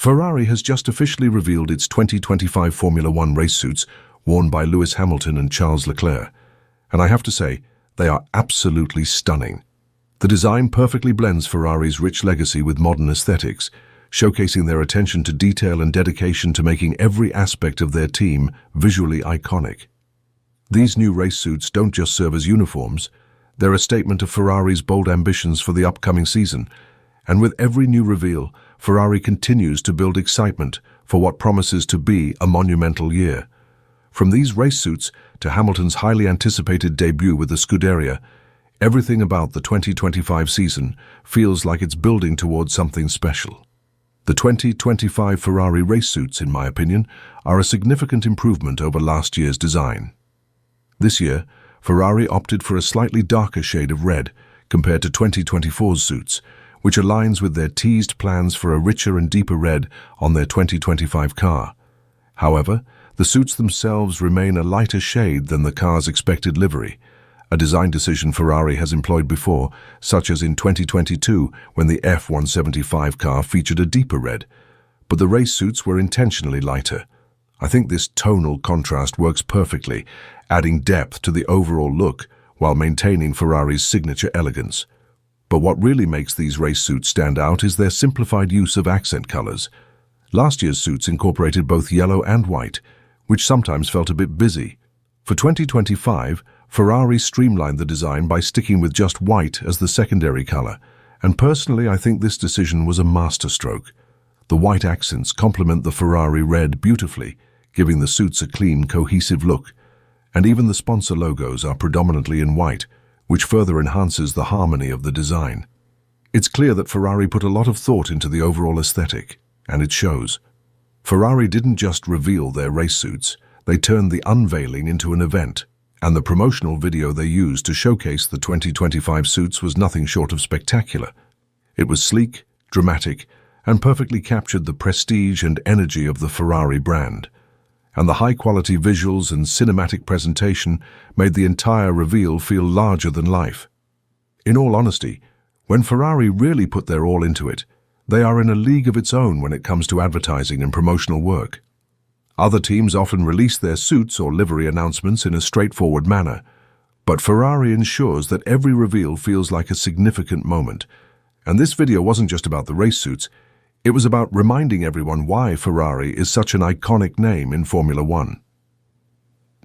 Ferrari has just officially revealed its 2025 Formula One race suits worn by Lewis Hamilton and Charles Leclerc, and I have to say, they are absolutely stunning. The design perfectly blends Ferrari's rich legacy with modern aesthetics, showcasing their attention to detail and dedication to making every aspect of their team visually iconic. These new race suits don't just serve as uniforms, they're a statement of Ferrari's bold ambitions for the upcoming season, and with every new reveal, Ferrari continues to build excitement for what promises to be a monumental year. From these race suits to Hamilton's highly anticipated debut with the Scuderia, everything about the 2025 season feels like it's building towards something special. The 2025 Ferrari race suits, in my opinion, are a significant improvement over last year's design. This year, Ferrari opted for a slightly darker shade of red compared to 2024's suits, which aligns with their teased plans for a richer and deeper red on their 2025 car. However, the suits themselves remain a lighter shade than the car's expected livery, a design decision Ferrari has employed before, such as in 2022 when the F175 car featured a deeper red, but the race suits were intentionally lighter. I think this tonal contrast works perfectly, adding depth to the overall look while maintaining Ferrari's signature elegance. But what really makes these race suits stand out is their simplified use of accent colors. Last year's suits incorporated both yellow and white, which sometimes felt a bit busy. For 2025, Ferrari streamlined the design by sticking with just white as the secondary color, and personally I think this decision was a masterstroke. The white accents complement the Ferrari red beautifully, giving the suits a clean, cohesive look, and even the sponsor logos are predominantly in white, which further enhances the harmony of the design. It's clear that Ferrari put a lot of thought into the overall aesthetic, and it shows. Ferrari didn't just reveal their race suits, they turned the unveiling into an event, and the promotional video they used to showcase the 2025 suits was nothing short of spectacular. It was sleek, dramatic, and perfectly captured the prestige and energy of the Ferrari brand. And the high-quality visuals and cinematic presentation made the entire reveal feel larger than life. In all honesty, when Ferrari really put their all into it, they are in a league of its own when it comes to advertising and promotional work. Other teams often release their suits or livery announcements in a straightforward manner, but Ferrari ensures that every reveal feels like a significant moment. And this video wasn't just about the race suits, it was about reminding everyone why Ferrari is such an iconic name in Formula One.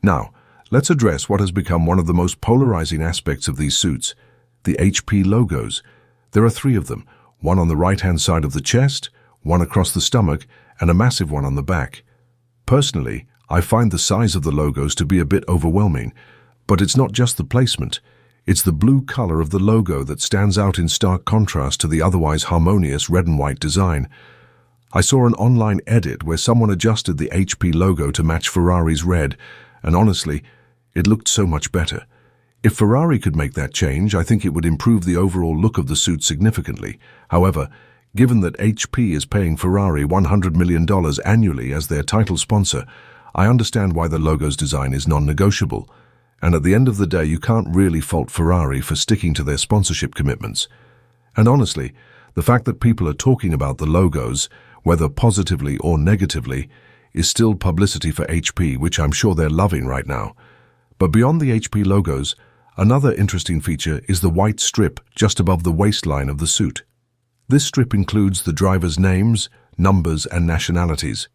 Now, let's address what has become one of the most polarizing aspects of these suits, the HP logos. There are 3 of them, one on the right-hand side of the chest, one across the stomach, and a massive one on the back. Personally, I find the size of the logos to be a bit overwhelming, but it's not just the placement. It's the blue color of the logo that stands out in stark contrast to the otherwise harmonious red and white design. I saw an online edit where someone adjusted the HP logo to match Ferrari's red, and honestly, it looked so much better. If Ferrari could make that change, I think it would improve the overall look of the suit significantly. However, given that HP is paying Ferrari $100 million annually as their title sponsor, I understand why the logo's design is non-negotiable. And at the end of the day, you can't really fault Ferrari for sticking to their sponsorship commitments. And honestly, the fact that people are talking about the logos, whether positively or negatively, is still publicity for HP, which I'm sure they're loving right now. But beyond the HP logos, another interesting feature is the white strip just above the waistline of the suit. This strip includes the drivers' names, numbers, and nationalities.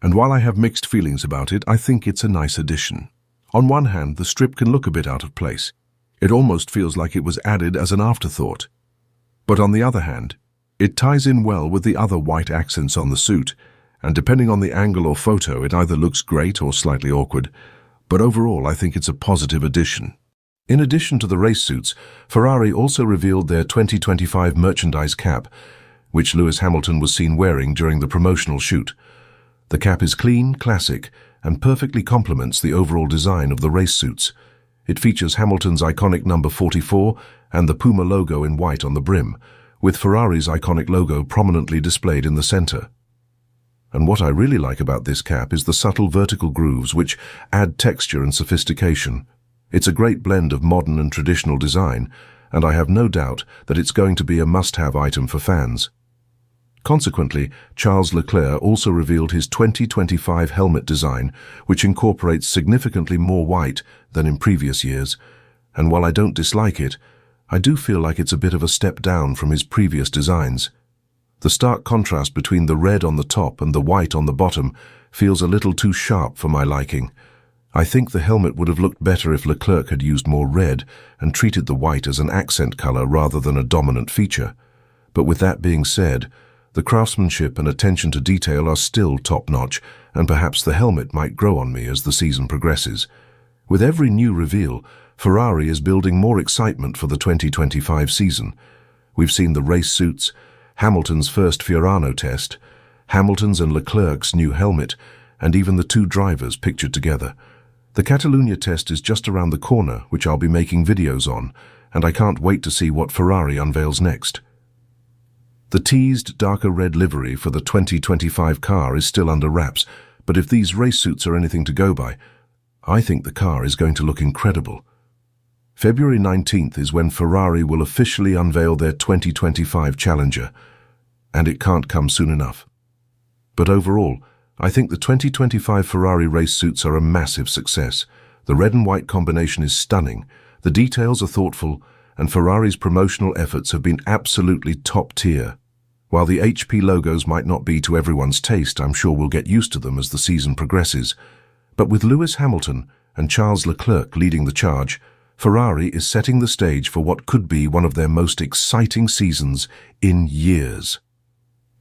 And while I have mixed feelings about it, I think it's a nice addition. On one hand, the strip can look a bit out of place. It almost feels like it was added as an afterthought. But on the other hand, it ties in well with the other white accents on the suit, and depending on the angle or photo, it either looks great or slightly awkward. But overall, I think it's a positive addition. In addition to the race suits, Ferrari also revealed their 2025 merchandise cap, which Lewis Hamilton was seen wearing during the promotional shoot. The cap is clean, classic, and perfectly complements the overall design of the race suits. It features Hamilton's iconic number 44 and the Puma logo in white on the brim, with Ferrari's iconic logo prominently displayed in the center. And what I really like about this cap is the subtle vertical grooves which add texture and sophistication. It's a great blend of modern and traditional design, and I have no doubt that it's going to be a must-have item for fans. Consequently, Charles Leclerc also revealed his 2025 helmet design, which incorporates significantly more white than in previous years, and while I don't dislike it, I do feel like it's a bit of a step down from his previous designs. The stark contrast between the red on the top and the white on the bottom feels a little too sharp for my liking. I think the helmet would have looked better if Leclerc had used more red and treated the white as an accent color rather than a dominant feature. But with that being said, the craftsmanship and attention to detail are still top-notch, and perhaps the helmet might grow on me as the season progresses. With every new reveal, Ferrari is building more excitement for the 2025 season. We've seen the race suits, Hamilton's first Fiorano test, Hamilton's and Leclerc's new helmet, and even the two drivers pictured together. The Catalunya test is just around the corner, which I'll be making videos on, and I can't wait to see what Ferrari unveils next. The teased darker red livery for the 2025 car is still under wraps, but if these race suits are anything to go by, I think the car is going to look incredible. February 19th is when Ferrari will officially unveil their 2025 Challenger, and it can't come soon enough. But overall, I think the 2025 Ferrari race suits are a massive success. The red and white combination is stunning, the details are thoughtful, and Ferrari's promotional efforts have been absolutely top tier. While the HP logos might not be to everyone's taste, I'm sure we'll get used to them as the season progresses. But with Lewis Hamilton and Charles Leclerc leading the charge, Ferrari is setting the stage for what could be one of their most exciting seasons in years.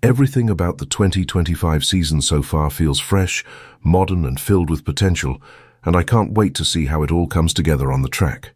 Everything about the 2025 season so far feels fresh, modern and filled with potential, and I can't wait to see how it all comes together on the track.